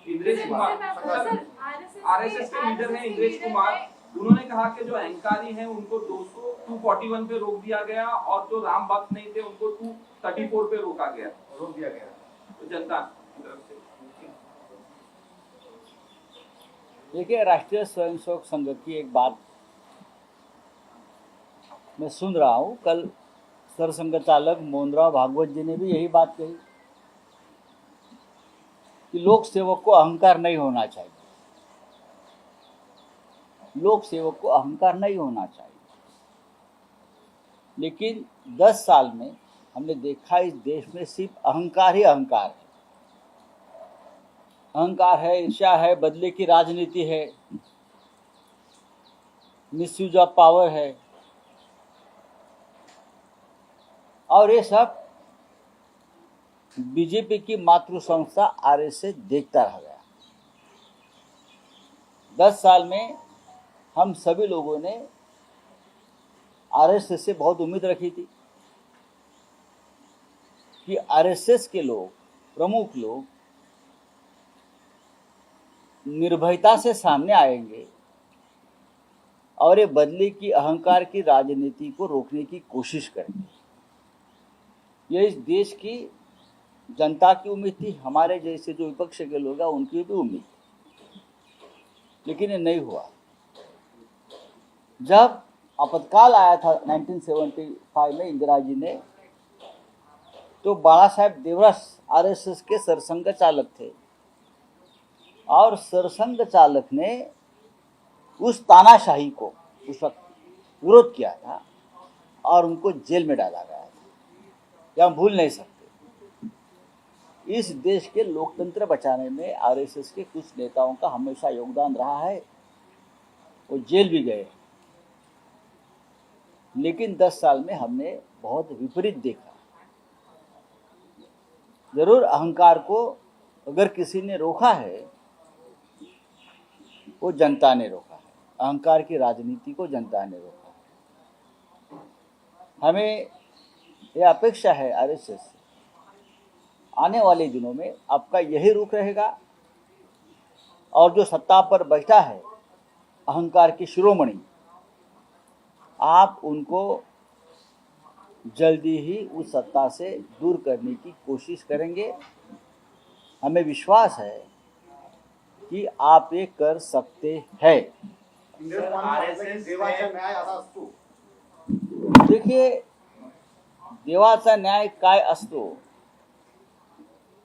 Indresh Kumar RSS के leader हैं इंद्रेश कुमार, उन्होंने कहा कि जो अहंकारी हैं उनको 241 पे रोक दिया गया और जो राम भक्त नहीं थे उनको 234 पे रोक दिया गया तो जनता की तरफ से। देखिए, राष्ट्रीय स्वयंसेवक संघ की एक बात मैं सुन रहा हूँ, कल सरसंघ चालक मोहनराव भागवत जी ने भी यही बात कही कि लोक सेवक को अहंकार नहीं होना चाहिए, लोक सेवक को अहंकार नहीं होना चाहिए। लेकिन 10 साल में हमने देखा इस देश में सिर्फ अहंकार ही अहंकार है, अहंकार है, ईर्ष्या है, बदले की राजनीति है, मिसयूज ऑफ पावर है, और ये सब बीजेपी की मातृ संस्था आरएसएस देखता रह गया। 10 साल में हम सभी लोगों ने आरएसएस से बहुत उम्मीद रखी थी कि आरएसएस के लोग, प्रमुख लोग निर्भयता से सामने आएंगे और ये बदले की अहंकार की राजनीति को रोकने की कोशिश करेंगे। यह इस देश की जनता की उम्मीद थी, हमारे जैसे जो विपक्ष के लोग हैं उनकी भी उम्मीद थी, लेकिन ये नहीं हुआ। जब आपातकाल आया था 1975 में इंदिरा जी ने, तो बाला साहेब देवरस आरएसएस के सरसंघ चालक थे और सरसंघ चालक ने उस तानाशाही को उस वक्त विरोध किया था और उनको जेल में डाला गया था। यह हम भूल नहीं सकते। इस देश के लोकतंत्र बचाने में आरएसएस के कुछ नेताओं का हमेशा योगदान रहा है, वो जेल भी गए। लेकिन 10 साल में हमने बहुत विपरीत देखा। जरूर अहंकार को अगर किसी ने रोका है, वो जनता ने रोका है, अहंकार की राजनीति को जनता ने रोका है। हमें यह अपेक्षा है आरएसएस से, आने वाले दिनों में आपका यही रुख रहेगा और जो सत्ता पर बैठा है अहंकार की शिरोमणि, आप उनको जल्दी ही उस सत्ता से दूर करने की कोशिश करेंगे। हमें विश्वास है कि आप ये कर सकते हैं। देखिए, देवाचा न्याय काय असतो,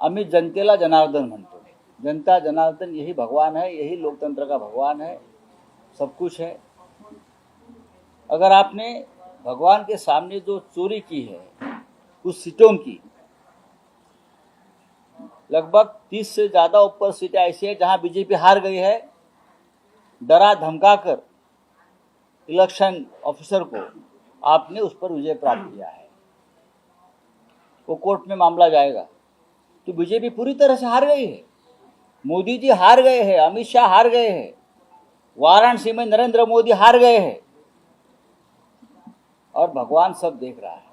आम्ही जनतेला जनार्दन म्हणतो। जनता जनार्दन यही भगवान है, यही लोकतंत्र का भगवान है, सब कुछ है। अगर आपने भगवान के सामने जो चोरी की है कुछ सीटों की, लगभग 30 से ज़्यादा ऊपर सीटें ऐसी है जहां बीजेपी हार गई है, डरा धमकाकर इलेक्शन ऑफिसर को आपने उस पर विजय प्राप्त किया है, वो कोर्ट में मामला जाएगा। तो बीजेपी पूरी तरह से हार गई है। मोदी जी हार गए हैं, अमित शाह हार गए हैं, वाराणसी में नरेंद्र मोदी हार गए हैं और भगवान सब देख रहा है।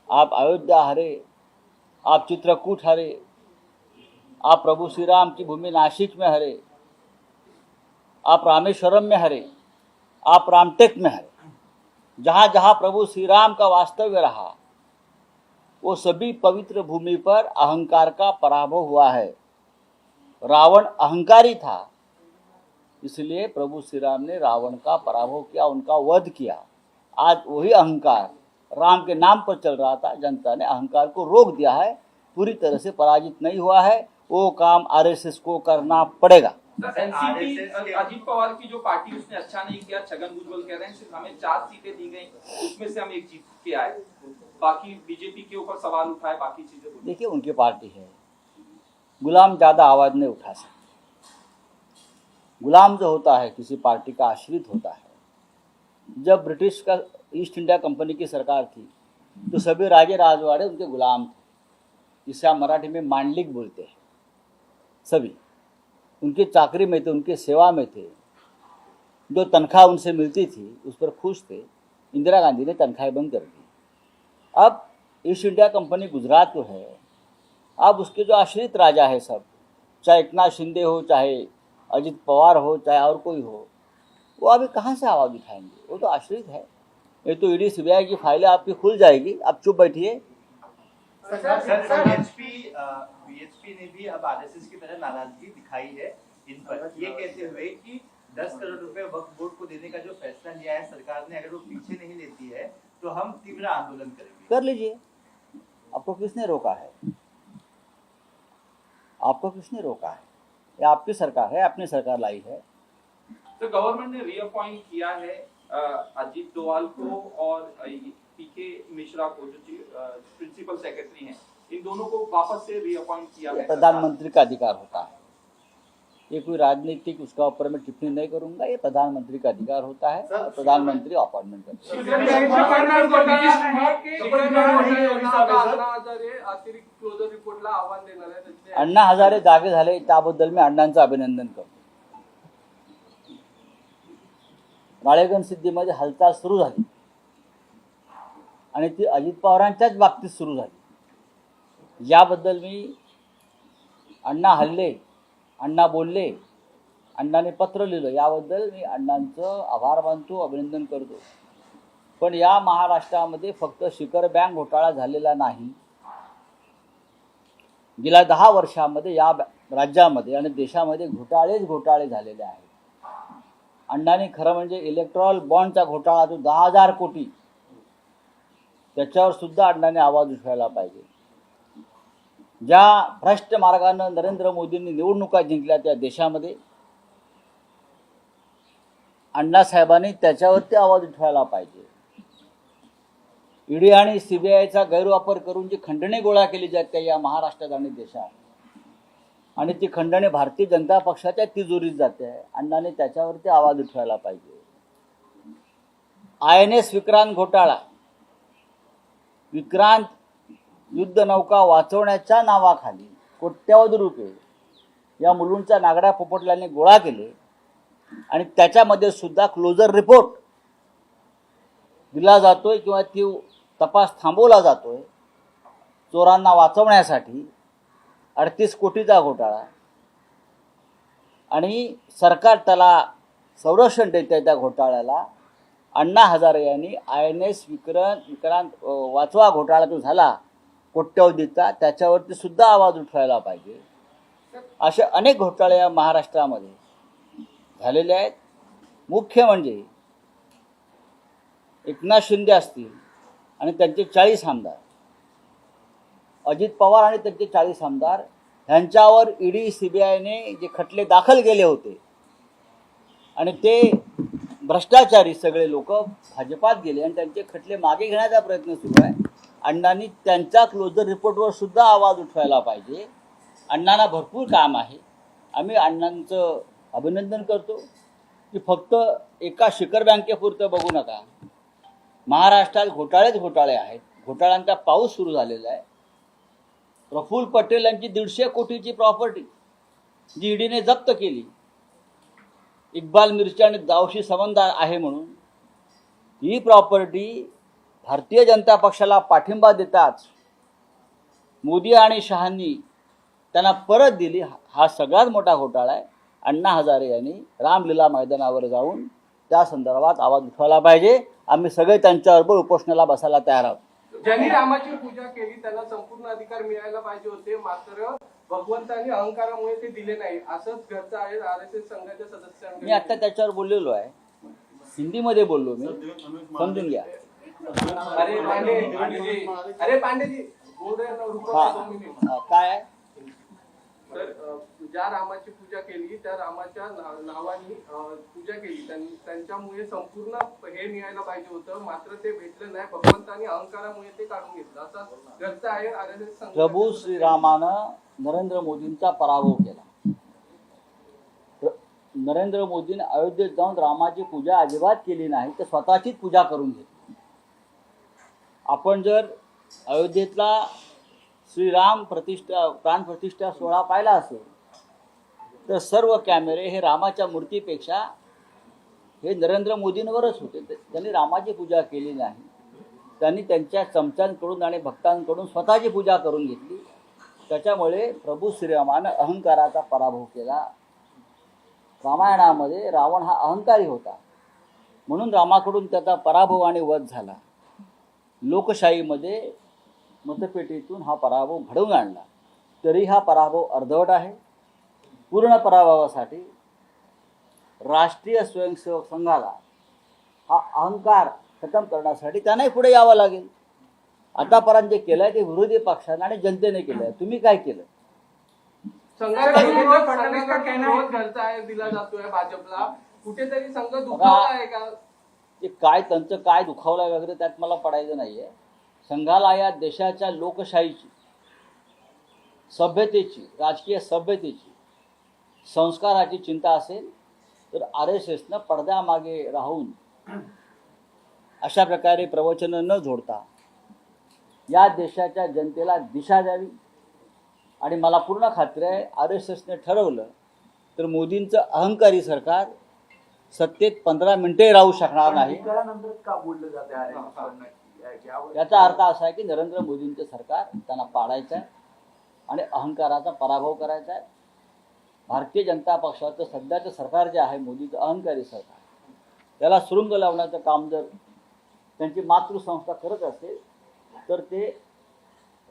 आप अयोध्या हारे, आप चित्रकूट हारे, आप प्रभु श्री राम की भूमि नासिक में हारे, आप रामेश्वरम में हारे, आप रामटेक में हारे। जहाँ जहाँ प्रभु श्री राम का वास्तव्य रहा वो सभी पवित्र भूमि पर अहंकार का पराभव हुआ है। रावण अहंकारी था, इसलिए प्रभु श्री राम ने रावण का पराभव किया, उनका वध किया। आज वही अहंकार राम के नाम पर चल रहा था, जनता ने अहंकार को रोक दिया है, पूरी तरह से पराजित नहीं हुआ है। वो काम आरएसएस को करना पड़ेगा। एनसीपी अजीत पवार की जो पार्टी उसने अच्छा नहीं किया, छगन भुजबल कह रहे हैं सिर्फ हमें 4 सीटें दी गई, उसमें से हम 1 जीत के आए, बाकी बीजेपी के ऊपर सवाल उठाए, बाकी चीजें। देखिए, उनकी पार्टी है, गुलाम ज्यादा आवाज नहीं उठा सकते। गुलाम जो होता है किसी पार्टी का आश्रित होता है। जब ब्रिटिश का ईस्ट इंडिया कंपनी की सरकार थी तो सभी राजे राजवाड़े उनके गुलाम थे, जिसे आप मराठी में मांडलिक बोलते हैं। सभी उनकी चाकरी में थे, उनके सेवा में थे। जो तनख्वाह उनसे मिलती थी उस पर खुश थे। इंदिरा गांधी ने तनख्वाहें बंद कर दी। अब ईस्ट इंडिया कंपनी गुजरात जो है, अब उसके जो आश्रित राजा है सब, चाहे एकनाथ शिंदे हो, चाहे अजित पवार हो, चाहे और कोई हो, वो अभी कहाँ से आवाज़ उठाएंगे? वो तो आश्रित है। ये तो ईडी सीबीआई की फाइलें आपकी खुल जाएगी, आप चुप बैठिए। बीएचपी ने भी अब आरएसएस की तरह नाराजगी दिखाई है इन पर, ये कहते हुए कि 10 करोड़ रुपए वक्फ बोर्ड को देने का जो फैसला लिया है सरकार ने, अगर वो पीछे नहीं लेती है तो हम तीव्र आंदोलन करेंगे। कर लीजिए, आपको किसने रोका है? आपको किसने रोका है? ये आपकी सरकार है, आपने सरकार लाई है। तो गवर्नमेंट ने रीअपॉइंट किया है अजीत डोवाल को और पीके मिश्रा को, जो प्रिंसिपल सेक्रेटरी हैं, इन दोनों को वापस से रीअपॉइंट किया है। प्रधानमंत्री का अधिकार होता है, ये कोई राजनीतिक उसका ऊपर में टिप्पणी नहीं करूंगा। ये प्रधानमंत्री का अधिकार होता है और प्रधानमंत्री अपॉइंटमेंट करते हैं। अण्णा हजारे जागे झाले त्याबद्दल मी अण्णांचं अभिनंदन करतो। राळेगण सिद्धीमध्ये हालचाल सुरू झाली आणि ती अजित पवारांच्याच बाबतीत सुरू झाली। याबद्दल मी अण्णा हल्ले, अण्णा बोलले, अण्णाने पत्र लिहिलं, याबद्दल मी अण्णांचं आभार मानतो, अभिनंदन करतो। पण या महाराष्ट्रामध्ये फक्त शिखर बँक घोटाळा झालेला नाही, गेल्या 10 वर्षामध्ये या राज्यामध्ये आणि देशामध्ये घोटाळे झालेले आहेत। अण्णांनी खरं म्हणजे इलेक्ट्रॉल बॉन्डचा घोटाळा जो 10,000 कोटी, त्याच्यावर सुद्धा अण्णांनी आवाज उठवायला पाहिजे। ज्या भ्रष्ट मार्गानं नरेंद्र मोदींनी निवडणुका जिंकल्या त्या देशामध्ये अण्णासाहेबांनी त्याच्यावरती आवाज उठवायला पाहिजे। ईडी आणि सीबीआयचा गैरवापर करून जी खंडणी गोळा केली जाते या महाराष्ट्रात आणि देशात, आणि ती खंडणी भारतीय जनता पक्षाच्या तिजोरीत जाते, अण्णांनी त्याच्यावरती आवाज उठवायला पाहिजे। INS विक्रांत घोटाळा, विक्रांत युद्धनौका वाचवण्याच्या नावाखाली कोट्यवधी रुपये या मुलुंडच्या नागड्या पोपटलांनी गोळा केले आणि त्याच्यामध्ये सुद्धा क्लोजर रिपोर्ट दिला जातोय किंवा ती तपास थांबवला जातोय चोरांना वाचवण्यासाठी। 38 कोटीचा घोटाळा आणि सरकार त्याला संरक्षण देते त्या घोटाळ्याला। अण्णा हजारे यांनी INS विक्रांत वाचवा घोटाळा जो झाला कोट्यवधीचा, त्याच्यावरती सुद्धा आवाज उठवायला पाहिजे। असे अनेक घोटाळे या महाराष्ट्रामध्ये झालेले आहेत। मुख्य म्हणजे एकनाथ शिंदे असतील आणि त्यांचे 40 आमदार, अजित पवार आणि त्यांचे 40 आमदार, ह्यांच्यावर ईडी सीबीआयने जे खटले दाखल केले होते आणि ते भ्रष्टाचारी सगळे लोक भाजपात गेले आणि त्यांचे खटले मागे घेण्याचा प्रयत्न सुरू आहे। अण्णांनी त्यांच्या क्लोजर रिपोर्टवर सुद्धा आवाज उठवायला पाहिजे। अण्णांना भरपूर काम आहे। आम्ही अण्णांचं अभिनंदन करतो की फक्त एका शिखर बँकेपुरतं बघू नका, महाराष्ट्रात घोटाळे आहेत, घोटाळ्यांचा पाऊस सुरू झालेला आहे। प्रफुल्ल पटेल यांची 150 कोटीची प्रॉपर्टी जी ईडीने जप्त केली, इक्बाल मिर्ची आणि दाऊशी संबंध आहे म्हणून, ही प्रॉपर्टी भारतीय जनता पक्षाला पाठिंबा देताच मोदी आणि शहांनी त्यांना परत दिली। हा सगळ्यात मोठा घोटाळा आहे। अण्णा हजारे यांनी रामलीला मैदानावर जाऊन त्या संदर्भात आवाज उठवायला पाहिजे। आम्ही सगळे त्यांच्याबरोबर उपोषणाला बसायला तयार आहोत। ज्यांनी रामाची पूजा केली त्यांना संपूर्ण अधिकार मिळायला पाहिजे होते, मात्र भगवंतांनी अहंकारामुळे ते दिले नाही, असंच घरचं आहे RSS संघाच्या सदस्यांनी। मी आता त्याच्यावर बोललेलो आहे, हिंदीमध्ये बोललो मी, समजून घ्या। अरे पांडेजी बोल रहे ना, रुको 2 मिनिट। काय आहे? तर ज्या रामाची पूजा केली त्या रामाच्या नावाने पूजा केली, त्यांच्यामुळे संपूर्ण हे मिळायला पाहिजे होतं, मात्र ते भेटलं नाही। भगवंतांनी अहंकारामुळे ते काढून घेतलं, असं घरचं आहे RSS संघ। प्रभू श्रीरामानं नरेंद्र मोदींचा पराभव केला। नरेंद्र मोदींनी अयोध्येत जाऊन रामाची पूजा अजिबात केली नाही, तर स्वतःचीच पूजा करून घेतली। आपण जर अयोध्येतला श्रीराम प्राण प्रतिष्ठा सोहळा पाहिला असेल तर सर्व कॅमेरे हे रामाच्या मूर्तीपेक्षा हे नरेंद्र मोदींवरच होते। त्यांनी रामाची पूजा केली नाही, त्यांनी त्यांच्या चमच्यांकडून आणि भक्तांकडून स्वतःची पूजा करून घेतली। त्याच्यामुळे प्रभू श्रीरामानं अहंकाराचा पराभव केला. रामायणामध्ये रावण हा अहंकारी होता, म्हणून रामाकडून त्याचा पराभव आणि वध झाला. लोकशाहीमध्ये मतपेटीतून हा पराभव घडवून आणला. तरी हा पराभव अर्धवट आहे. पूर्ण पराभवासाठी राष्ट्रीय स्वयंसेवक संघाला हा अहंकार खतम करण्यासाठी त्यांनाही पुढे यावं लागेल. आतापर्यंत जे केलंय ते विरोधी पक्षाने आणि जनतेने केलंय. तुम्ही काय केलं? विरोध घरचा दिला जातोय भाजपला, कुठेतरी संघ दुखावला आहे का? ते काय त्यांचं काय दुखावलं वगैरे त्यात मला पडायचं नाहीये. संघाला या देशाच्या लोकशाहीची, सभ्यतेची, राजकीय सभ्यतेची, संस्काराची चिंता असेल तर RSSनं पडद्यामागे राहून अशा प्रकारे प्रवचनं न जोडता या देशाच्या जनतेला दिशा द्यावी. आणि मला पूर्ण खात्री आहे RSSने ठरवलं तर मोदींचं अहंकारी सरकार सत्तेत 15 मिनिटे राहू शकणार नाही. याचा अर्थ असा आहे की नरेंद्र मोदींचं सरकार त्यांना पाडायचं आहे आणि अहंकाराचा पराभव करायचा आहे. भारतीय जनता पक्षाचं सध्याचं सरकार जे आहे, मोदीचं अहंकारी सरकार, त्याला सुरुंग लावण्याचं काम जर त्यांची मातृसंस्था करत असेल तर ते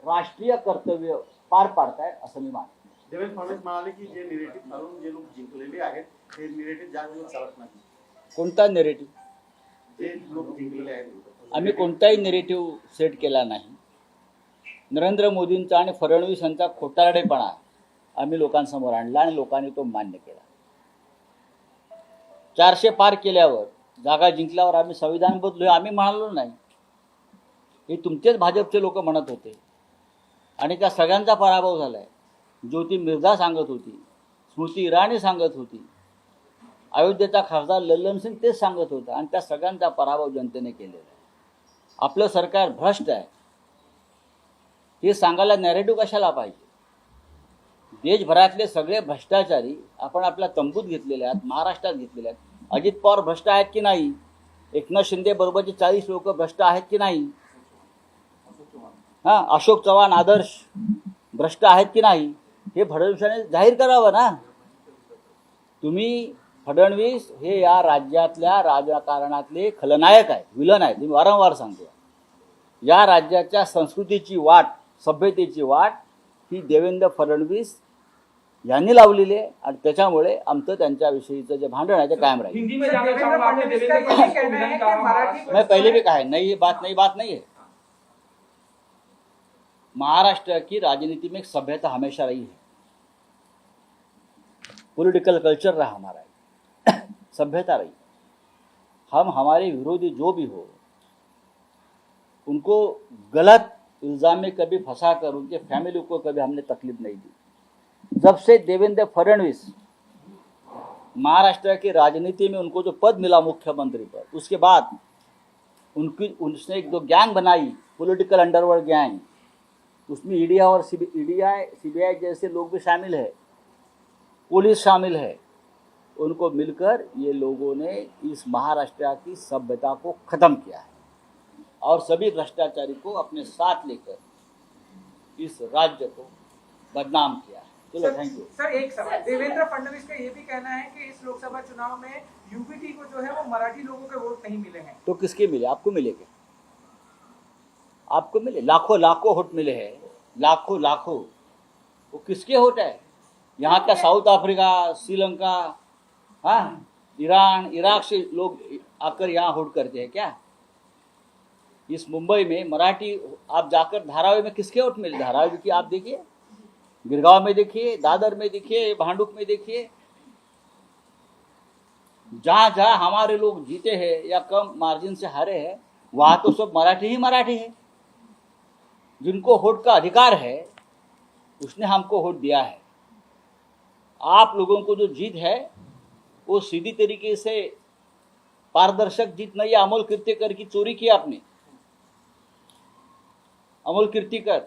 राष्ट्रीय कर्तव्य पार पाडतायत असं मी मानतो. देवेंद्र फडणवीस म्हणाले की जे निरेटिव्ह ठरवून जे लोक जिंकलेले आहेत ते निरेटिव्ह जास्त दिवस चालत नाही. कोणता नेरेटिव्ह? जे लोक जिंकलेले आहेत आम्ही कोणताही नेरेटिव्ह सेट केला नाही. नरेंद्र मोदींचा आणि फडणवीस यांचा खोटारडेपणा आम्ही लोकांसमोर आणला आणि लोकांनी तो मान्य केला. 400 पार केल्यावर, जागा जिंकल्यावर आम्ही संविधान बदलूया आम्ही म्हणालो नाही. हे तुमचेच भाजपचे लोक म्हणत होते आणि त्या सगळ्यांचा पराभव झालाय. ज्योती मिर्झा सांगत होती, स्मृती इराणी सांगत होती, अयोध्येचा खासदार लल्लन सिंग तेच सांगत होता आणि त्या सगळ्यांचा पराभव जनतेने केलेला आहे. आपलं सरकार भ्रष्ट आहे हे सांगायला नॅरेटिव्ह कशाला पाहिजे? देशभरातले सगळे भ्रष्टाचारी आपण आपल्या तंबूत घेतलेले आहेत, महाराष्ट्रात घेतलेले आहेत. अजित पवार भ्रष्ट आहेत की नाही? एकनाथ शिंदे बरोबरचे 40 लोक भ्रष्ट आहेत की नाही? अशोक चव्हाण आदर्श भ्रष्ट आहेत की नाही? हे फडणवीसांनी जाहीर करावं ना. तुम्ही फडणवीस हे या राज्यातल्या राजकारणातले खलनायक आहेत, विलन आहेत. मी वारंवार सांगतो, या राज्याच्या संस्कृतीची वाट, सभ्यतेची वाट ही देवेंद्र फडणवीस यांनी लावलेली आहे आणि त्याच्यामुळे आमचं त्यांच्याविषयीचं जे भांडण आहे ते कायम राहील. हिंदी में जानना चाहूंगा, आपने देवेंद्र फडणवीस को विलन कहा। मैं पहले भी कहा है, नई बात नहीं है. महाराष्ट्र की राजनीति में एक सभ्यता हमेशा रही है. पॉलिटिकल कल्चर रहा हमारा, सभ्यता रही. हम हमारे विरोधी जो भी हो उनको गलत इल्ज़ाम में कभी फंसा कर उनके फैमिली को कभी हमने तकलीफ नहीं दी. जब से देवेंद्र फडणवीस महाराष्ट्र की राजनीति में उनको जो पद मिला मुख्यमंत्री पद, उसके बाद उसने एक दो गैंग बनाई, पॉलिटिकल अंडरवर्ल्ड गैंग. उसमें ईडी और सीबीआई जैसे लोग भी शामिल है, पुलिस शामिल है. उनको मिलकर ये लोगों ने इस महाराष्ट्र की सभ्यता को ख़त्म किया है और सभी भ्रष्टाचारी को अपने साथ लेकर इस राज्य को बदनाम किया है. चलो, थैंक यू. सर, एक सवाल. देवेंद्र फडणवीस का ये भी कहना है कि इस लोकसभा चुनाव में यूपीटी को जो है वो मराठी लोगों के वोट नहीं मिले हैं. तो किसके मिले? आपको मिले क्या? आपको मिले? लाखों वोट मिले हैं, लाखों. वो किसके वोट है? यहाँ का South Africa, Sri Lanka, Iran, Iraq से लोग आकर यहाँ वोट करते हैं क्या? इस मुंबई में मराठी, आप जाकर धारावी में किसके वोट मिले? धारावी की आप देखिए, गिरगांव में देखिए, दादर में देखिए, भांडुप में देखिए. जहाँ जहाँ हमारे लोग जीते हैं या कम मार्जिन से हारे हैं वहाँ तो सब मराठी है. जिनको वोट का अधिकार है उसने हमको वोट दिया है. आप लोगों को जो जीत है वो सीधी तरीके से पारदर्शक जीत नहीं है. अमोल कीर्तिकर की चोरी की आपने. अमोल कीर्तिकर,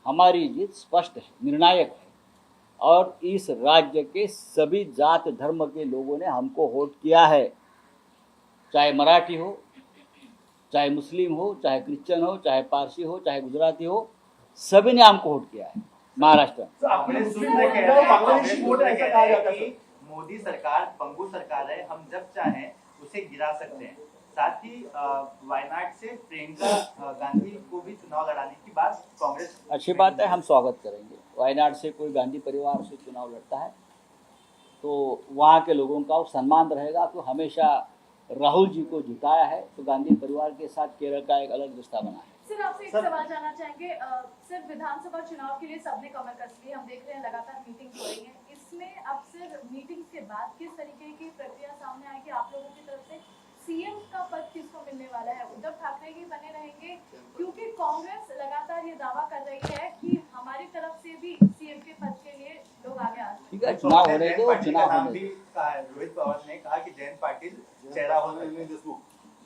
हमारी जीत स्पष्ट है, निर्णायक है और इस राज्य के सभी जात धर्म के लोगों ने हमको वोट किया है. चाहे मराठी हो, चाहे मुस्लिम हो, चाहे क्रिश्चियन हो, चाहे पारसी हो, चाहे गुजराती हो, सभी ने हमको वोट किया है महाराष्ट्र में। कांग्रेस सूत्र कह रहे हैं, बांग्लादेशी वोट कांग्रेस ऐसा सूत्र कहा कह जाता रहे हैं कि मोदी सरकार पंगु सरकार है, हम जब चाहें उसे गिरा सकते हैं। साथ ही वायनाड से प्रियंका गांधी को भी चुनाव लड़ाने की बात कांग्रेस। अच्छी बात है, हम स्वागत करेंगे। वायनाड से कोई गांधी परिवार से चुनाव लड़ता है तो वहाँ के लोगों का सम्मान रहेगा। तो हमेशा राहुल जी को जिताया है तो गांधी परिवार के साथ केरल का एक अलग रिश्ता बना है। सर आपसे एक सवाल जानना चाहेंगे। सर विधानसभा चुनाव के लिए सबने कमर कस ली, हम देख रहे हैं लगातार मीटिंग्स हो रही हैं। इसमें अब सर मीटिंग्स के बाद किस तरीके की प्रक्रिया सामने आएगी आप लोगों की तरफ से? सीएम का पद किसको मिलने वाला है? उद्धव ठाकरे ही बने रहेंगे? क्योंकि कांग्रेस लगातार ये दावा कर रही है कि हमारी तरफ से भी सीएम के पद के लिए लोग आगे आ सकते ठीक है, चुनाव होने दो, चुनाव होने दो। रोहित पवार ने कहा कि जयंत पाटिल चेहरा हो सकते हैं।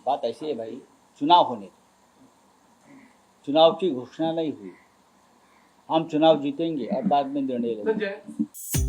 बात ऐसी है भाई, चुनाव होने दो। चुनाव की घोषणा नहीं हुई, हम चुनाव जीतेंगे और बाद में निर्णय लेंगे। सर जय